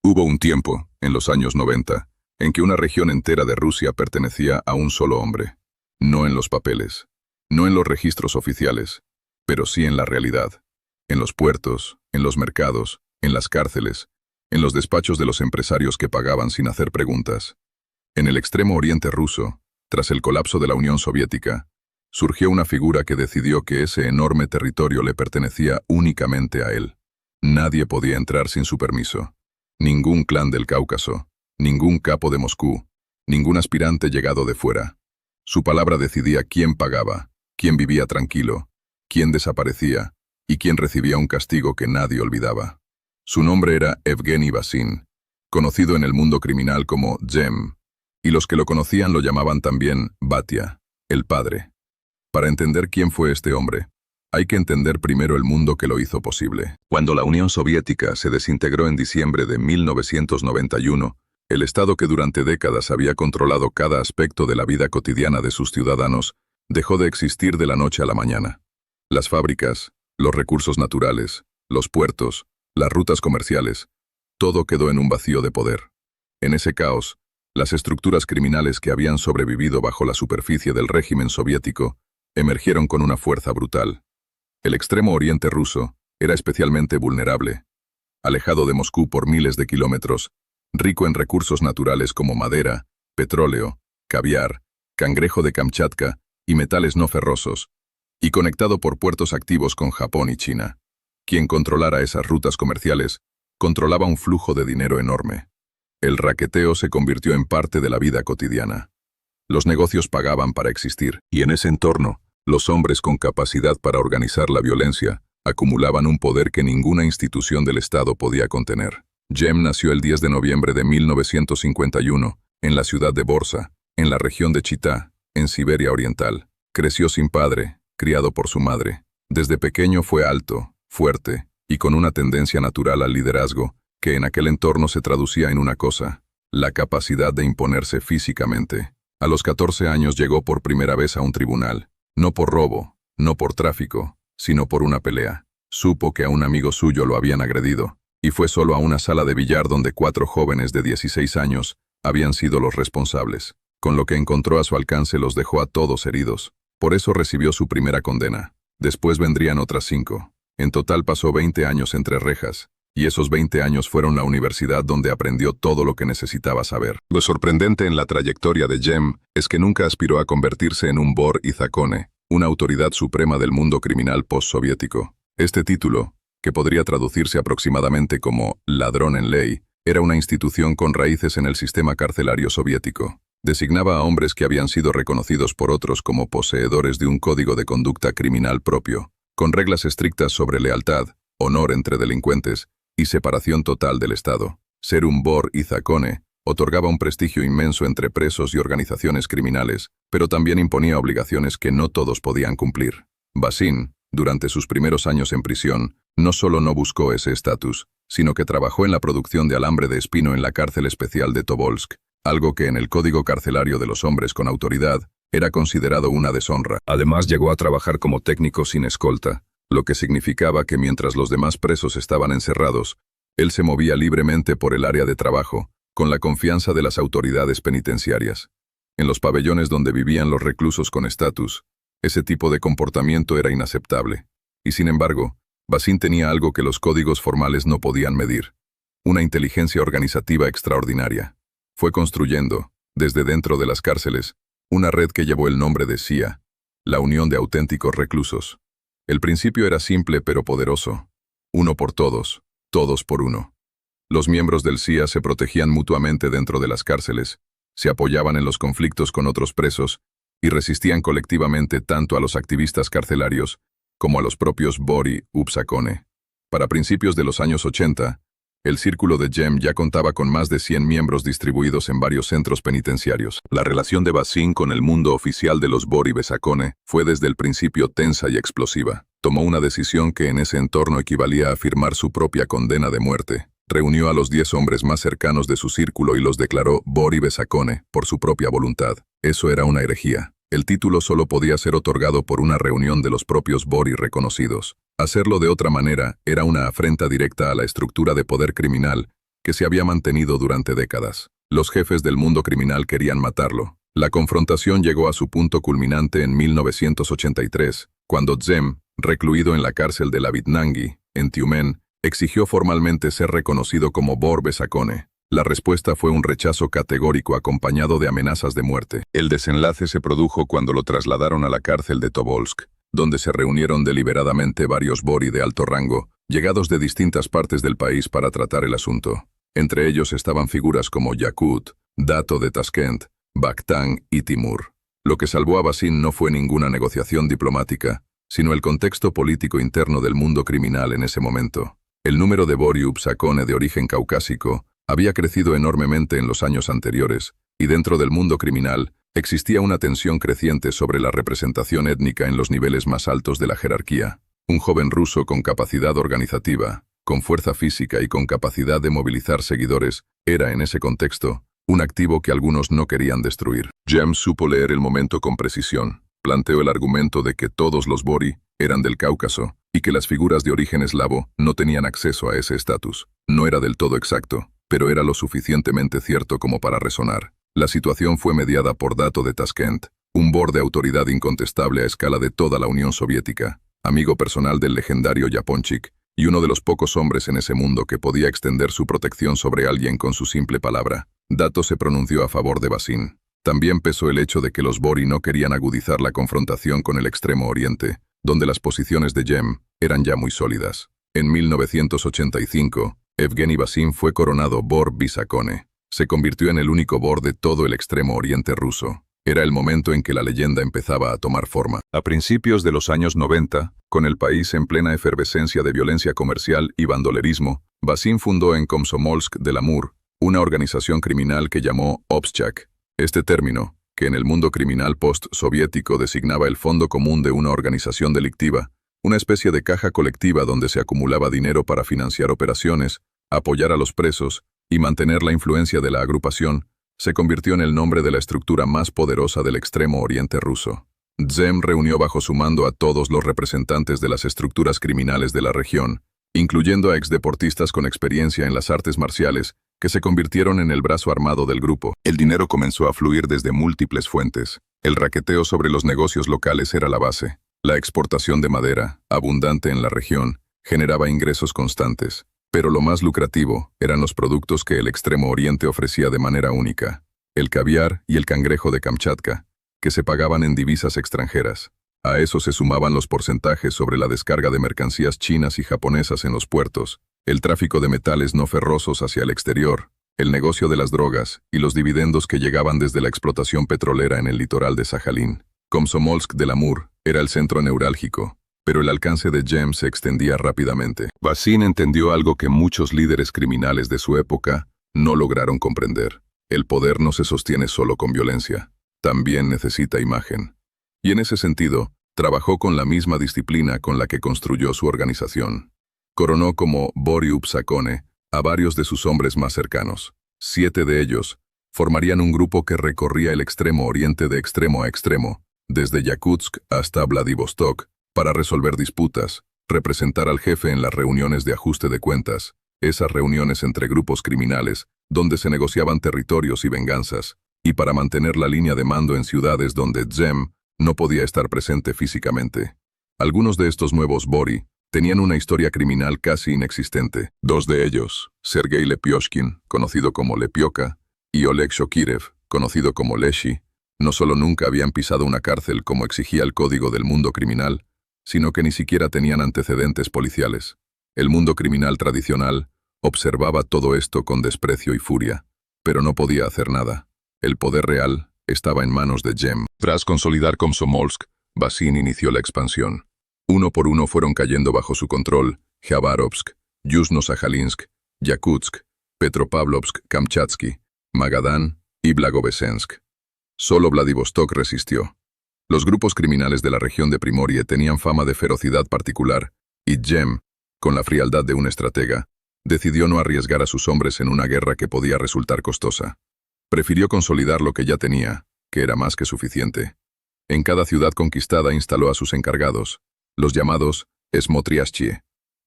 Hubo un tiempo, en los años 90, en que una región entera de Rusia pertenecía a un solo hombre. No en los papeles, no en los registros oficiales, pero sí en la realidad. En los puertos, en los mercados, en las cárceles, en los despachos de los empresarios que pagaban sin hacer preguntas. En el extremo oriente ruso, tras el colapso de la Unión Soviética, surgió una figura que decidió que ese enorme territorio le pertenecía únicamente a él. Nadie podía entrar sin su permiso. Ningún clan del Cáucaso, ningún capo de Moscú, ningún aspirante llegado de fuera. Su palabra decidía quién pagaba, quién vivía tranquilo, quién desaparecía y quién recibía un castigo que nadie olvidaba. Su nombre era Evgeny Basin, conocido en el mundo criminal como Jem, y los que lo conocían lo llamaban también Batya, el padre. Para entender quién fue este hombre, hay que entender primero el mundo que lo hizo posible. Cuando la Unión Soviética se desintegró en diciembre de 1991, el Estado que durante décadas había controlado cada aspecto de la vida cotidiana de sus ciudadanos, dejó de existir de la noche a la mañana. Las fábricas, los recursos naturales, los puertos, las rutas comerciales, todo quedó en un vacío de poder. En ese caos, las estructuras criminales que habían sobrevivido bajo la superficie del régimen soviético emergieron con una fuerza brutal. El extremo oriente ruso era especialmente vulnerable. Alejado de Moscú por miles de kilómetros, rico en recursos naturales como madera, petróleo, caviar, cangrejo de Kamchatka y metales no ferrosos, y conectado por puertos activos con Japón y China. Quien controlara esas rutas comerciales, controlaba un flujo de dinero enorme. El raqueteo se convirtió en parte de la vida cotidiana. Los negocios pagaban para existir, y en ese entorno, los hombres con capacidad para organizar la violencia acumulaban un poder que ninguna institución del Estado podía contener. Jem nació el 10 de noviembre de 1951, en la ciudad de Borsa, en la región de Chitá, en Siberia Oriental. Creció sin padre, criado por su madre. Desde pequeño fue alto, fuerte, y con una tendencia natural al liderazgo, que en aquel entorno se traducía en una cosa: la capacidad de imponerse físicamente. A los 14 años llegó por primera vez a un tribunal. No por robo, no por tráfico, sino por una pelea. Supo que a un amigo suyo lo habían agredido, y fue solo a una sala de billar donde 4 jóvenes de 16 años habían sido los responsables. Con lo que encontró a su alcance los dejó a todos heridos. Por eso recibió su primera condena. Después vendrían otras 5. En total pasó 20 años entre rejas, y esos 20 años fueron la universidad donde aprendió todo lo que necesitaba saber. Lo sorprendente en la trayectoria de Jem es que nunca aspiró a convertirse en un Bor y Zakone, una autoridad suprema del mundo criminal postsoviético. Este título, que podría traducirse aproximadamente como ladrón en ley, era una institución con raíces en el sistema carcelario soviético. Designaba a hombres que habían sido reconocidos por otros como poseedores de un código de conducta criminal propio, con reglas estrictas sobre lealtad, honor entre delincuentes y separación total del Estado. Ser un Bor y Zakone otorgaba un prestigio inmenso entre presos y organizaciones criminales, pero también imponía obligaciones que no todos podían cumplir. Basin, durante sus primeros años en prisión, no solo no buscó ese estatus, sino que trabajó en la producción de alambre de espino en la cárcel especial de Tobolsk, algo que en el código carcelario de los hombres con autoridad era considerado una deshonra. Además, llegó a trabajar como técnico sin escolta, lo que significaba que mientras los demás presos estaban encerrados, él se movía libremente por el área de trabajo, con la confianza de las autoridades penitenciarias. En los pabellones donde vivían los reclusos con estatus, ese tipo de comportamiento era inaceptable. Y sin embargo, Basin tenía algo que los códigos formales no podían medir: una inteligencia organizativa extraordinaria. Fue construyendo, desde dentro de las cárceles, una red que llevó el nombre de CIA, la Unión de Auténticos Reclusos. El principio era simple pero poderoso: uno por todos, todos por uno. Los miembros del CIA se protegían mutuamente dentro de las cárceles, se apoyaban en los conflictos con otros presos y resistían colectivamente tanto a los activistas carcelarios como a los propios Bor y Zakone. Para principios de los años 80, el círculo de Jem ya contaba con más de 100 miembros distribuidos en varios centros penitenciarios. La relación de Basin con el mundo oficial de los Bor y Zakone fue desde el principio tensa y explosiva. Tomó una decisión que en ese entorno equivalía a firmar su propia condena de muerte. Reunió a los 10 hombres más cercanos de su círculo y los declaró Bor y Zakone por su propia voluntad. Eso era una herejía. El título solo podía ser otorgado por una reunión de los propios Bor y reconocidos. Hacerlo de otra manera era una afrenta directa a la estructura de poder criminal que se había mantenido durante décadas. Los jefes del mundo criminal querían matarlo. La confrontación llegó a su punto culminante en 1983, cuando Zem, recluido en la cárcel de Lavidnangi, en Tiumen, exigió formalmente ser reconocido como Bor Besakone. La respuesta fue un rechazo categórico acompañado de amenazas de muerte. El desenlace se produjo cuando lo trasladaron a la cárcel de Tobolsk, donde se reunieron deliberadamente varios Bori de alto rango, llegados de distintas partes del país para tratar el asunto. Entre ellos estaban figuras como Yakut, Dato de Tashkent, Baktang y Timur. Lo que salvó a Basin no fue ninguna negociación diplomática, sino el contexto político interno del mundo criminal en ese momento. El número de Bori Upsakone de origen caucásico había crecido enormemente en los años anteriores, y dentro del mundo criminal existía una tensión creciente sobre la representación étnica en los niveles más altos de la jerarquía. Un joven ruso con capacidad organizativa, con fuerza física y con capacidad de movilizar seguidores, era en ese contexto un activo que algunos no querían destruir. Jem supo leer el momento con precisión. Planteó el argumento de que todos los Bori eran del Cáucaso y que las figuras de origen eslavo no tenían acceso a ese estatus. No era del todo exacto, pero era lo suficientemente cierto como para resonar. La situación fue mediada por Dato de Tashkent, un Bor de autoridad incontestable a escala de toda la Unión Soviética, amigo personal del legendario Yaponchik, y uno de los pocos hombres en ese mundo que podía extender su protección sobre alguien con su simple palabra. Dato se pronunció a favor de Basin. También pesó el hecho de que los Bori no querían agudizar la confrontación con el Extremo Oriente, donde las posiciones de Jem eran ya muy sólidas. En 1985, Evgeny Basin fue coronado Bor Besakone. Se convirtió en el único Bor de todo el Extremo Oriente ruso. Era el momento en que la leyenda empezaba a tomar forma. A principios de los años 90, con el país en plena efervescencia de violencia comercial y bandolerismo, Basin fundó en Komsomolsk del Amur una organización criminal que llamó Obschak. Este término, que en el mundo criminal post-soviético designaba el fondo común de una organización delictiva, una especie de caja colectiva donde se acumulaba dinero para financiar operaciones, apoyar a los presos y mantener la influencia de la agrupación, se convirtió en el nombre de la estructura más poderosa del Extremo Oriente ruso. Zem reunió bajo su mando a todos los representantes de las estructuras criminales de la región, incluyendo a exdeportistas con experiencia en las artes marciales, que se convirtieron en el brazo armado del grupo. El dinero comenzó a fluir desde múltiples fuentes. El raqueteo sobre los negocios locales era la base. La exportación de madera, abundante en la región, generaba ingresos constantes. Pero lo más lucrativo eran los productos que el Extremo Oriente ofrecía de manera única. El caviar y el cangrejo de Kamchatka, que se pagaban en divisas extranjeras. A eso se sumaban los porcentajes sobre la descarga de mercancías chinas y japonesas en los puertos, el tráfico de metales no ferrosos hacia el exterior, el negocio de las drogas y los dividendos que llegaban desde la explotación petrolera en el litoral de Sajalín. Komsomolsk del Amur era el centro neurálgico, pero el alcance de Jem se extendía rápidamente. Basin entendió algo que muchos líderes criminales de su época no lograron comprender. El poder no se sostiene solo con violencia, también necesita imagen. Y en ese sentido, trabajó con la misma disciplina con la que construyó su organización. Coronó como Bori Upsakone a varios de sus hombres más cercanos. 7 de ellos formarían un grupo que recorría el Extremo Oriente de extremo a extremo, desde Yakutsk hasta Vladivostok, para resolver disputas, representar al jefe en las reuniones de ajuste de cuentas, esas reuniones entre grupos criminales, donde se negociaban territorios y venganzas, y para mantener la línea de mando en ciudades donde Zem no podía estar presente físicamente. Algunos de estos nuevos Bori tenían una historia criminal casi inexistente. 2 de ellos, Sergei Lepioshkin, conocido como Lepioka, y Oleg Shokirev, conocido como Leshi, no solo nunca habían pisado una cárcel como exigía el código del mundo criminal, sino que ni siquiera tenían antecedentes policiales. El mundo criminal tradicional observaba todo esto con desprecio y furia, pero no podía hacer nada. El poder real estaba en manos de Jem. Tras consolidar Komsomolsk, Basin inició la expansión. Uno por uno fueron cayendo bajo su control Khabarovsk, Yuzhno-Sajalinsk, Yakutsk, Petropavlovsk-Kamchatsky, Magadán y Blagovesensk. Solo Vladivostok resistió. Los grupos criminales de la región de Primorie tenían fama de ferocidad particular, y Jem, con la frialdad de un estratega, decidió no arriesgar a sus hombres en una guerra que podía resultar costosa. Prefirió consolidar lo que ya tenía, que era más que suficiente. En cada ciudad conquistada instaló a sus encargados, los llamados Smotriashchie.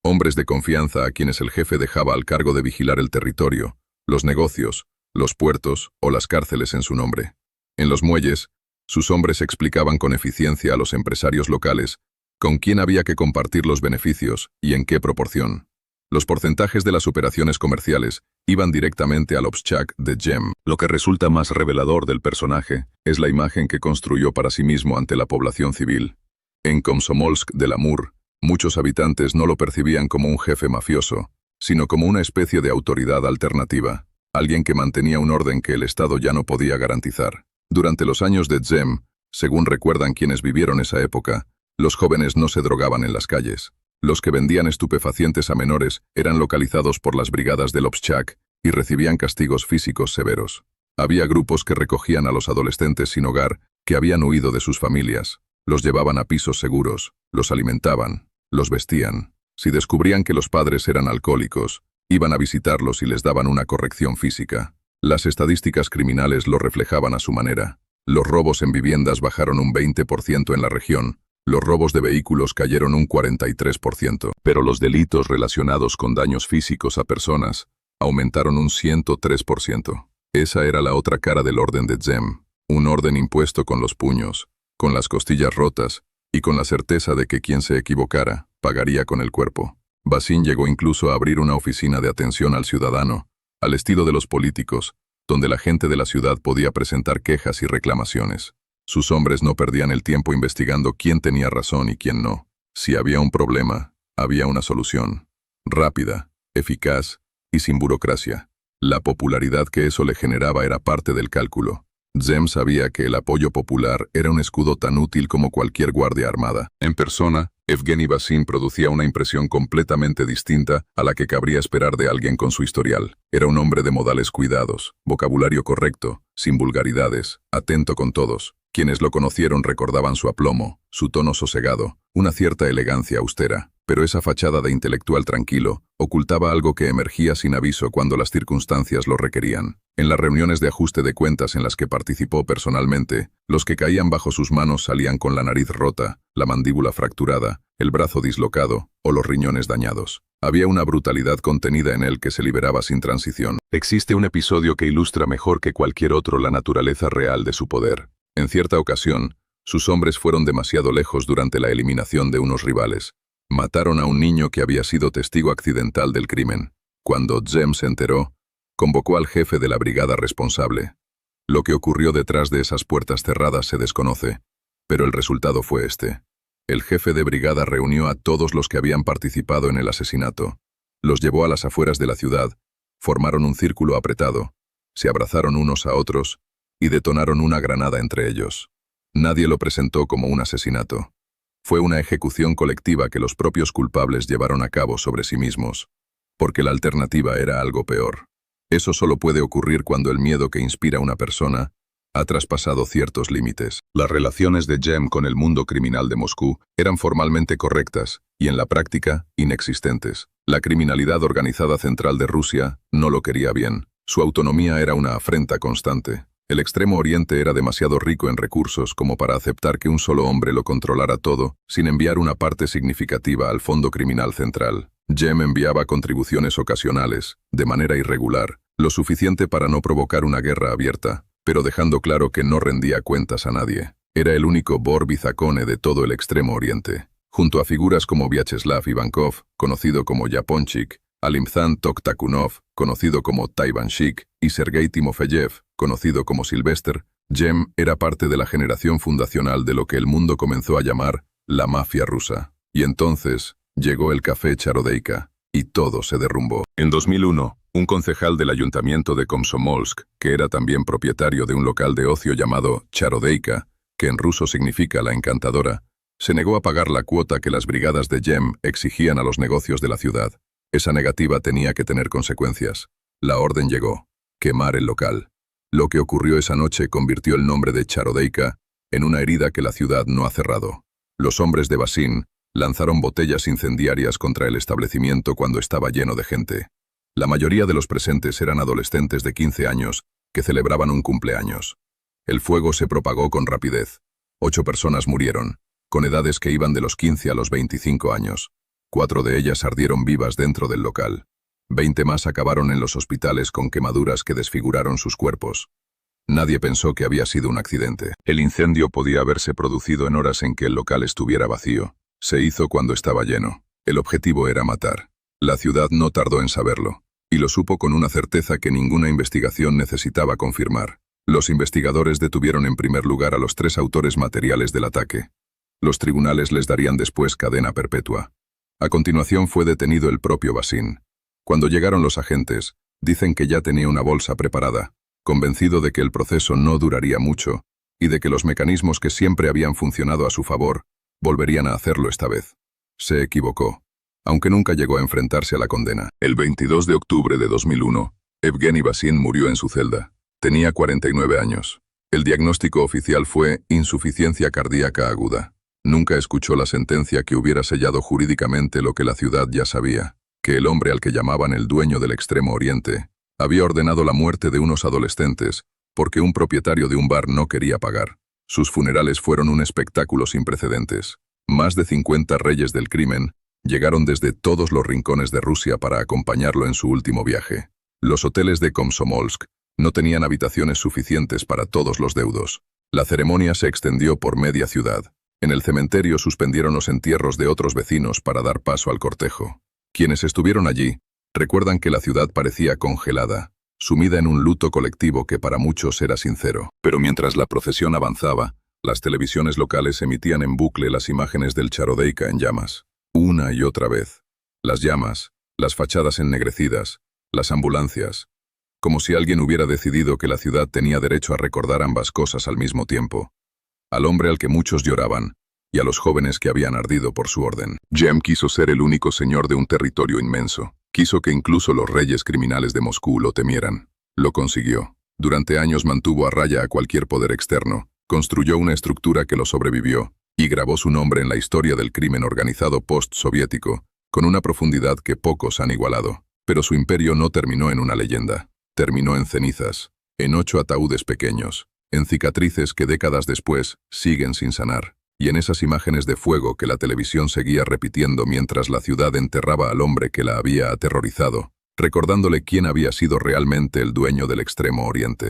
Hombres de confianza a quienes el jefe dejaba al cargo de vigilar el territorio, los negocios, los puertos o las cárceles en su nombre. En los muelles, sus hombres explicaban con eficiencia a los empresarios locales con quién había que compartir los beneficios y en qué proporción. Los porcentajes de las operaciones comerciales iban directamente al Obshchak de Jem. Lo que resulta más revelador del personaje es la imagen que construyó para sí mismo ante la población civil. En Komsomolsk del Amur, muchos habitantes no lo percibían como un jefe mafioso, sino como una especie de autoridad alternativa, alguien que mantenía un orden que el Estado ya no podía garantizar. Durante los años de Jem, según recuerdan quienes vivieron esa época, los jóvenes no se drogaban en las calles. Los que vendían estupefacientes a menores eran localizados por las brigadas del Obshchak y recibían castigos físicos severos. Había grupos que recogían a los adolescentes sin hogar que habían huido de sus familias. Los llevaban a pisos seguros, los alimentaban, los vestían. Si descubrían que los padres eran alcohólicos, iban a visitarlos y les daban una corrección física. Las estadísticas criminales lo reflejaban a su manera. Los robos en viviendas bajaron un 20% en la región. Los robos de vehículos cayeron un 43%, pero los delitos relacionados con daños físicos a personas aumentaron un 103%. Esa era la otra cara del orden de Jem, un orden impuesto con los puños, con las costillas rotas y con la certeza de que quien se equivocara pagaría con el cuerpo. Basin llegó incluso a abrir una oficina de atención al ciudadano, al estilo de los políticos, donde la gente de la ciudad podía presentar quejas y reclamaciones. Sus hombres no perdían el tiempo investigando quién tenía razón y quién no. Si había un problema, había una solución. Rápida, eficaz y sin burocracia. La popularidad que eso le generaba era parte del cálculo. Jem sabía que el apoyo popular era un escudo tan útil como cualquier guardia armada. En persona, Evgeny Basin producía una impresión completamente distinta a la que cabría esperar de alguien con su historial. Era un hombre de modales cuidados, vocabulario correcto, sin vulgaridades, atento con todos. Quienes lo conocieron recordaban su aplomo, su tono sosegado, una cierta elegancia austera, pero esa fachada de intelectual tranquilo ocultaba algo que emergía sin aviso cuando las circunstancias lo requerían. En las reuniones de ajuste de cuentas en las que participó personalmente, los que caían bajo sus manos salían con la nariz rota, la mandíbula fracturada, el brazo dislocado o los riñones dañados. Había una brutalidad contenida en él que se liberaba sin transición. Existe un episodio que ilustra mejor que cualquier otro la naturaleza real de su poder. En cierta ocasión, sus hombres fueron demasiado lejos durante la eliminación de unos rivales. Mataron a un niño que había sido testigo accidental del crimen. Cuando Jem se enteró, convocó al jefe de la brigada responsable. Lo que ocurrió detrás de esas puertas cerradas se desconoce, pero el resultado fue este. El jefe de brigada reunió a todos los que habían participado en el asesinato. Los llevó a las afueras de la ciudad, formaron un círculo apretado, se abrazaron unos a otros y detonaron una granada entre ellos. Nadie lo presentó como un asesinato. Fue una ejecución colectiva que los propios culpables llevaron a cabo sobre sí mismos, porque la alternativa era algo peor. Eso solo puede ocurrir cuando el miedo que inspira una persona ha traspasado ciertos límites. Las relaciones de Jem con el mundo criminal de Moscú eran formalmente correctas y en la práctica inexistentes. La criminalidad organizada central de Rusia no lo quería bien. Su autonomía era una afrenta constante. El Extremo Oriente era demasiado rico en recursos como para aceptar que un solo hombre lo controlara todo, sin enviar una parte significativa al Fondo Criminal Central. Jem enviaba contribuciones ocasionales, de manera irregular, lo suficiente para no provocar una guerra abierta, pero dejando claro que no rendía cuentas a nadie. Era el único Bor Bizacone de todo el Extremo Oriente. Junto a figuras como Vyacheslav Ivankov, conocido como Yaponchik, Alimzhan Toktakunov, conocido como Taivanshik, y Sergei Timofeyev, conocido como Sylvester, Jem era parte de la generación fundacional de lo que el mundo comenzó a llamar la mafia rusa. Y entonces llegó el café Charodeika, y todo se derrumbó. En 2001, un concejal del ayuntamiento de Komsomolsk, que era también propietario de un local de ocio llamado Charodeika, que en ruso significa la encantadora, se negó a pagar la cuota que las brigadas de Jem exigían a los negocios de la ciudad. Esa negativa tenía que tener consecuencias. La orden llegó: quemar el local. Lo que ocurrió esa noche convirtió el nombre de Charodeika en una herida que la ciudad no ha cerrado. Los hombres de Basin lanzaron botellas incendiarias contra el establecimiento cuando estaba lleno de gente. La mayoría de los presentes eran adolescentes de 15 años que celebraban un cumpleaños. El fuego se propagó con rapidez. 8 personas murieron, con edades que iban de los 15 a los 25 años. 4 de ellas ardieron vivas dentro del local. 20 más acabaron en los hospitales con quemaduras que desfiguraron sus cuerpos. Nadie pensó que había sido un accidente. El incendio podía haberse producido en horas en que el local estuviera vacío. Se hizo cuando estaba lleno. El objetivo era matar. La ciudad no tardó en saberlo, y lo supo con una certeza que ninguna investigación necesitaba confirmar. Los investigadores detuvieron en primer lugar a los 3 autores materiales del ataque. Los tribunales les darían después cadena perpetua. A continuación fue detenido el propio Basin. Cuando llegaron los agentes, dicen que ya tenía una bolsa preparada, convencido de que el proceso no duraría mucho y de que los mecanismos que siempre habían funcionado a su favor volverían a hacerlo esta vez. Se equivocó, aunque nunca llegó a enfrentarse a la condena. El 22 de octubre de 2001, Evgeny Basin murió en su celda. Tenía 49 años. El diagnóstico oficial fue insuficiencia cardíaca aguda. Nunca escuchó la sentencia que hubiera sellado jurídicamente lo que la ciudad ya sabía, que el hombre al que llamaban el dueño del Extremo Oriente había ordenado la muerte de unos adolescentes porque un propietario de un bar no quería pagar. Sus funerales fueron un espectáculo sin precedentes. Más de 50 reyes del crimen llegaron desde todos los rincones de Rusia para acompañarlo en su último viaje. Los hoteles de Komsomolsk no tenían habitaciones suficientes para todos los deudos. La ceremonia se extendió por media ciudad. En el cementerio suspendieron los entierros de otros vecinos para dar paso al cortejo. Quienes estuvieron allí recuerdan que la ciudad parecía congelada, sumida en un luto colectivo que para muchos era sincero. Pero mientras la procesión avanzaba, las televisiones locales emitían en bucle las imágenes del Charodeika en llamas. Una y otra vez. Las llamas, las fachadas ennegrecidas, las ambulancias. Como si alguien hubiera decidido que la ciudad tenía derecho a recordar ambas cosas al mismo tiempo. Al hombre al que muchos lloraban, y a los jóvenes que habían ardido por su orden. Jem quiso ser el único señor de un territorio inmenso. Quiso que incluso los reyes criminales de Moscú lo temieran. Lo consiguió. Durante años mantuvo a raya a cualquier poder externo, construyó una estructura que lo sobrevivió, y grabó su nombre en la historia del crimen organizado post-soviético, con una profundidad que pocos han igualado. Pero su imperio no terminó en una leyenda. Terminó en cenizas, en 8 ataúdes pequeños, en cicatrices que décadas después siguen sin sanar, y en esas imágenes de fuego que la televisión seguía repitiendo mientras la ciudad enterraba al hombre que la había aterrorizado, recordándole quién había sido realmente el dueño del Extremo Oriente.